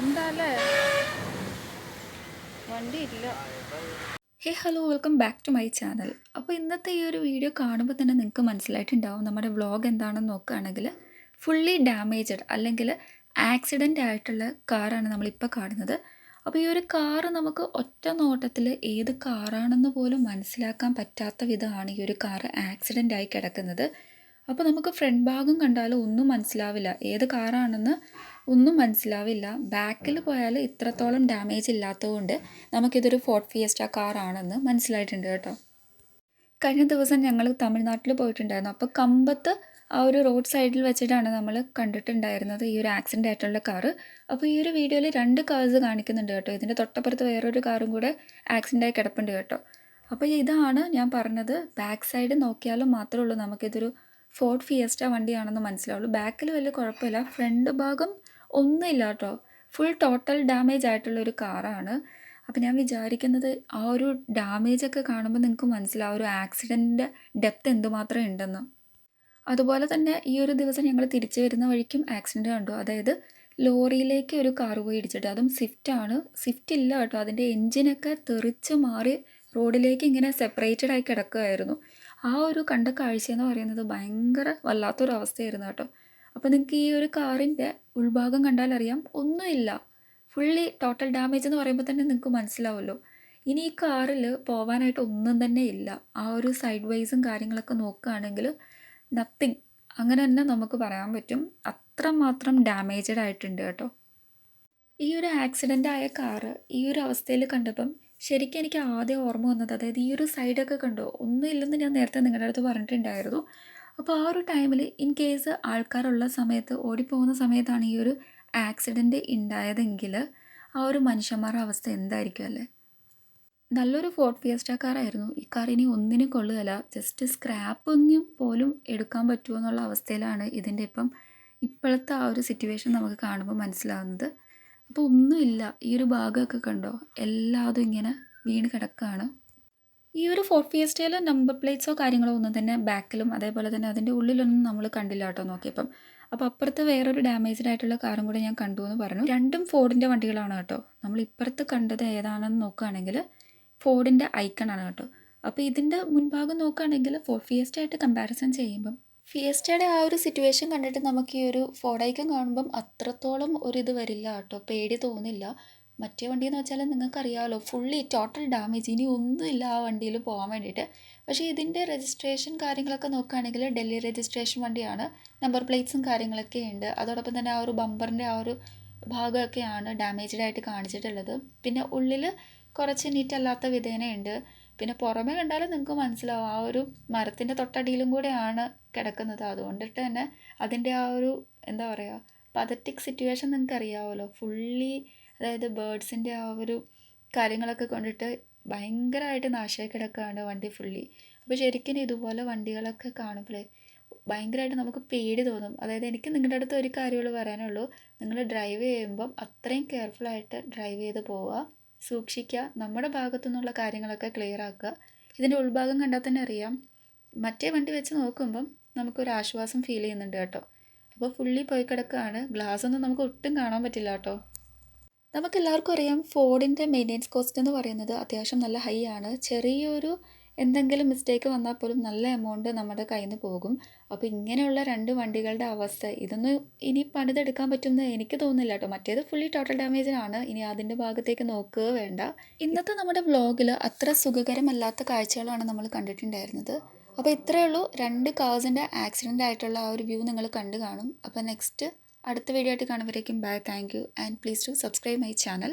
എന്താല്ലേ വണ്ടി ഇല്ല. Hey hello welcome back to my channel. അപ്പോൾ ഇന്നത്തെ ഈ ഒരു വീഡിയോ കാണുമ്പോൾ തന്നെ നിങ്ങൾക്ക് മനസ്സിലായിട്ടുണ്ടാവും നമ്മുടെ വ്ളോഗ് എന്താണെന്ന് നോക്കുകയാണെങ്കിൽ ഫുള്ളി ഡാമേജഡ് അല്ലെങ്കിൽ ആക്സിഡൻ്റ് ആയിട്ടുള്ള കാറാണ് നമ്മളിപ്പോൾ കാണുന്നത്. അപ്പോൾ ഈ ഒരു കാറ് നമുക്ക് ഒറ്റ നോട്ടത്തിൽ ഏത് കാറാണെന്ന് പോലും മനസ്സിലാക്കാൻ പറ്റാത്ത വിധമാണ് ഈ ഒരു കാറ് ആക്സിഡൻ്റ് ആയി കിടക്കുന്നത്. അപ്പോൾ നമുക്ക് ഫ്രണ്ട് ഭാഗം കണ്ടാലും ഒന്നും മനസ്സിലാവില്ല, ഏത് കാറാണെന്ന് ഒന്നും മനസ്സിലാവില്ല. ബാക്കിൽ പോയാൽ ഇത്രത്തോളം ഡാമേജ് ഇല്ലാത്തതുകൊണ്ട് നമുക്കിതൊരു ഫോർഡ് ഫിയസ്റ്റ കാറാണെന്ന് മനസ്സിലായിട്ടുണ്ട് കേട്ടോ. കഴിഞ്ഞ ദിവസം ഞങ്ങൾ തമിഴ്നാട്ടിൽ പോയിട്ടുണ്ടായിരുന്നു. അപ്പോൾ കമ്പത്ത് ആ ഒരു റോഡ് സൈഡിൽ വെച്ചിട്ടാണ് നമ്മൾ കണ്ടിട്ടുണ്ടായിരുന്നത് ഈ ഒരു ആക്സിഡൻ്റ് ആയിട്ടുള്ള കാറ്. അപ്പോൾ ഈ ഒരു വീഡിയോയിൽ 2 കാർസ് കാണിക്കുന്നുണ്ട് കേട്ടോ. ഇതിൻ്റെ തൊട്ടപ്പുറത്ത് വേറൊരു കാറും കൂടെ ആക്സിഡൻ്റ് ആയി കിടപ്പുണ്ട് കേട്ടോ. അപ്പോൾ ഇതാണ് ഞാൻ പറഞ്ഞത്, ബാക്ക് സൈഡ് നോക്കിയാലും മാത്രമേ ഉള്ളൂ നമുക്കിതൊരു ഫോർഡ് ഫിയസ്റ്റ വണ്ടിയാണെന്ന് മനസ്സിലാവുള്ളൂ. ബാക്കിൽ വലിയ കുഴപ്പമില്ല, ഫ്രണ്ട് ഭാഗം ഒന്നുമില്ല കേട്ടോ. ഫുൾ ടോട്ടൽ ഡാമേജ് ആയിട്ടുള്ള ഒരു കാറാണ്. അപ്പോൾ ഞാൻ വിചാരിക്കുന്നത് ആ ഒരു ഡാമേജൊക്കെ കാണുമ്പോൾ നിങ്ങൾക്ക് മനസ്സിലാവും ഒരു ആക്സിഡൻറ്റിൻ്റെ ഡെപ്ത് എന്തുമാത്രം ഉണ്ടെന്ന്. അതുപോലെ തന്നെ ഈ ഒരു ദിവസം ഞങ്ങൾ തിരിച്ചു വരുന്ന വഴിക്കും ആക്സിഡൻറ്റ് കണ്ടു. അതായത് ലോറിയിലേക്ക് ഒരു കാറ് പോയി ഇടിച്ചിട്ട്, അതും സ്വിഫ്റ്റാണ്. സ്വിഫ്റ്റ് ഇല്ല കേട്ടോ, അതിൻ്റെ എൻജിനൊക്കെ തെറിച്ച് മാറി റോഡിലേക്ക് ഇങ്ങനെ സെപ്പറേറ്റഡ് ആയി കിടക്കുകയായിരുന്നു. ആ ഒരു കണ്ട കാഴ്ചയെന്ന് പറയുന്നത് ഭയങ്കര വല്ലാത്തൊരു അവസ്ഥയായിരുന്നു കേട്ടോ. അപ്പോൾ നിങ്ങൾക്ക് ഈ ഒരു കാറിൻ്റെ ഉൾഭാഗം കണ്ടാലറിയാം ഒന്നുമില്ല, ഫുള്ളി ടോട്ടൽ ഡാമേജ് എന്ന് പറയുമ്പോൾ തന്നെ നിങ്ങൾക്ക് മനസ്സിലാവുമല്ലോ. ഇനി ഈ കാറിൽ പോകാനായിട്ട് ഒന്നും തന്നെ ഇല്ല. ആ ഒരു സൈഡ് വൈസും കാര്യങ്ങളൊക്കെ നോക്കുകയാണെങ്കിൽ നത്തിങ്, അങ്ങനെ തന്നെ നമുക്ക് പറയാൻ പറ്റും. അത്രമാത്രം ഡാമേജഡ് ആയിട്ടുണ്ട് കേട്ടോ. ഈ ഒരു ആക്സിഡൻ്റ് ആയ കാറ് ഈ ഒരു അവസ്ഥയിൽ കണ്ടപ്പം ശരിക്കും എനിക്ക് ആദ്യം ഓർമ്മ വന്നത്, അതായത് ഈ ഒരു സൈഡൊക്കെ കണ്ടോ ഒന്നും ഇല്ലെന്ന് ഞാൻ നേരത്തെ നിങ്ങളുടെ അടുത്ത് പറഞ്ഞിട്ടുണ്ടായിരുന്നു. അപ്പോൾ ആ ഒരു ടൈമിൽ ഇൻ കേസ് ആൾക്കാരുള്ള സമയത്ത്, ഓടിപ്പോകുന്ന സമയത്താണ് ഈ ഒരു ആക്സിഡൻറ്റ് ഉണ്ടായതെങ്കിൽ ആ ഒരു മനുഷ്യന്മാരുടെ അവസ്ഥ എന്തായിരിക്കും അല്ലേ. നല്ലൊരു ഫോർഡ് ഫിയസ്റ്റ കാറായിരുന്നു. ഈ കാർ ഇനി ഒന്നിനും കൊള്ളുകയില്ല. ജസ്റ്റ് സ്ക്രാപ്പിങ്ങും പോലും എടുക്കാൻ പറ്റുമോ എന്നുള്ള അവസ്ഥയിലാണ് ഇതിൻ്റെ ഇപ്പോഴത്തെ ആ ഒരു സിറ്റുവേഷൻ നമുക്ക് കാണുമ്പോൾ മനസ്സിലാവുന്നത്. അപ്പോൾ ഒന്നുമില്ല, ഈ ഒരു ഭാഗമൊക്കെ കണ്ടോ എല്ലാതും ഇങ്ങനെ വീണ് കിടക്കുകയാണ്. ഈ ഒരു ഫോർഡ് ഫിയസ്റ്റയിൽ നമ്പർ പ്ലേറ്റ്സോ കാര്യങ്ങളോ ഒന്നും തന്നെ ബാക്കിലും അതേപോലെ തന്നെ അതിൻ്റെ ഉള്ളിലൊന്നും നമ്മൾ കണ്ടില്ല കേട്ടോ നോക്കിയപ്പം. അപ്പോൾ അപ്പുറത്ത് വേറൊരു ഡാമേജ്ഡ് ആയിട്ടുള്ള കാറും കൂടെ ഞാൻ കണ്ടു എന്ന് പറഞ്ഞു. രണ്ടും ഫോർഡിൻ്റെ വണ്ടികളാണ് കേട്ടോ. നമ്മൾ ഇപ്പുറത്ത് കണ്ടത് ഏതാണെന്ന് നോക്കുകയാണെങ്കിൽ ഫോർഡിൻ്റെ ഐക്കണാണ് കേട്ടോ. അപ്പോൾ ഇതിൻ്റെ മുൻഭാഗം നോക്കുകയാണെങ്കിൽ ഫോർഡ് ഫിയസ്റ്റ ആയിട്ട് കമ്പാരിസൺ ചെയ്യുമ്പം ഫിയസ്റ്റയുടെ ആ ഒരു സിറ്റുവേഷൻ കണ്ടിട്ട് നമുക്ക് ഈ ഒരു ഫോർഡ് ഐക്കൺ കാണുമ്പം അത്രത്തോളം ഒരിത് വരില്ല കേട്ടോ, പേടി തോന്നില്ല. മറ്റേ വണ്ടിയെന്ന് വെച്ചാൽ നിങ്ങൾക്കറിയാമല്ലോ ഫുള്ളി ടോട്ടൽ ഡാമേജ്, ഇനി ഒന്നുമില്ല ആ വണ്ടിയിൽ പോകാൻ വേണ്ടിയിട്ട്. പക്ഷേ ഇതിൻ്റെ രജിസ്ട്രേഷൻ കാര്യങ്ങളൊക്കെ നോക്കുകയാണെങ്കിൽ ഡൽഹി രജിസ്ട്രേഷൻ വണ്ടിയാണ്, നമ്പർ പ്ലേറ്റ്സും കാര്യങ്ങളൊക്കെ ഉണ്ട്. അതോടൊപ്പം തന്നെ ആ ഒരു ബമ്പറിൻ്റെ ആ ഒരു ഭാഗമൊക്കെയാണ് ഡാമേജ്ഡ് ആയിട്ട് കാണിച്ചിട്ടുള്ളത്. പിന്നെ ഉള്ളിൽ കുറച്ച് നീറ്റല്ലാത്ത വിധേനയുണ്ട്. പിന്നെ പുറമെ കണ്ടാലും നിങ്ങൾക്ക് മനസ്സിലാവും ആ ഒരു മരത്തിൻ്റെ തൊട്ടടിയിലും കൂടെയാണ് കിടക്കുന്നത്. അതുകൊണ്ടിട്ട് തന്നെ അതിൻ്റെ ആ ഒരു എന്താ പറയുക പതറ്റിക് സിറ്റുവേഷൻ നിങ്ങൾക്ക് അറിയാമല്ലോ. ഫുള്ളി അതായത് ബേഡ്സിൻ്റെ ആ ഒരു കാര്യങ്ങളൊക്കെ കൊണ്ടിട്ട് ഭയങ്കരമായിട്ട് നാശമായി കിടക്കുകയാണ് വണ്ടി ഫുള്ളി. അപ്പോൾ ശരിക്കും ഇതുപോലെ വണ്ടികളൊക്കെ കാണുമ്പോഴേ ഭയങ്കരമായിട്ട് നമുക്ക് പേടി തോന്നും. അതായത് എനിക്ക് നിങ്ങളുടെ അടുത്ത് ഒരു കാര്യമുള്ളൂ പറയാനുള്ളൂ, നിങ്ങൾ ഡ്രൈവ് ചെയ്യുമ്പം അത്രയും കെയർഫുള്ളായിട്ട് ഡ്രൈവ് ചെയ്ത് പോവുക, സൂക്ഷിക്കുക, നമ്മുടെ ഭാഗത്തു നിന്നുള്ള കാര്യങ്ങളൊക്കെ ക്ലിയർ ആക്കുക. ഇതിൻ്റെ ഉൾഭാഗം കണ്ടാൽ തന്നെ അറിയാം, മറ്റേ വണ്ടി വെച്ച് നോക്കുമ്പം നമുക്കൊരു ആശ്വാസം ഫീൽ ചെയ്യുന്നുണ്ട് കേട്ടോ. അപ്പോൾ ഫുള്ളി പോയി കിടക്കുകയാണ്, ഗ്ലാസ് ഒന്നും നമുക്ക് ഒട്ടും കാണാൻ പറ്റില്ല കേട്ടോ. നമുക്കെല്ലാവർക്കും അറിയാം ഫോർഡിൻ്റെ മെയിൻ്റെനൻസ് കോസ്റ്റ് എന്ന് പറയുന്നത് അത്യാവശ്യം നല്ല ഹൈ ആണ്. ചെറിയൊരു എന്തെങ്കിലും മിസ്റ്റേക്ക് വന്നാൽ പോലും നല്ല എമൗണ്ട് നമ്മുടെ കയ്യിൽ നിന്ന് പോകും. അപ്പോൾ ഇങ്ങനെയുള്ള 2 വണ്ടികളുടെ അവസ്ഥ ഇതൊന്നും ഇനി പണിതെടുക്കാൻ പറ്റുമെന്ന് എനിക്ക് തോന്നുന്നില്ല കേട്ടോ. മറ്റേത് ഫുള്ളി ടോട്ടൽ ഡാമേജിനാണ്, ഇനി അതിൻ്റെ ഭാഗത്തേക്ക് നോക്കുക വേണ്ട. ഇന്നത്തെ നമ്മുടെ വ്ളോഗിൽ അത്ര സുഖകരമല്ലാത്ത കാഴ്ചകളാണ് നമ്മൾ കണ്ടിട്ടുണ്ടായിരുന്നത്. അപ്പോൾ ഇത്രയേ ഉള്ളൂ, 2 കാർസിൻ്റെ ആക്സിഡൻ്റ് ആയിട്ടുള്ള ആ ഒരു വ്യൂ നിങ്ങൾ കണ്ടു കാണും. അപ്പോൾ നെക്സ്റ്റ് അടുത്ത വീഡിയോ ആയിട്ട് കാണുമ്പോഴേക്കും bye, thank you and please to subscribe my channel.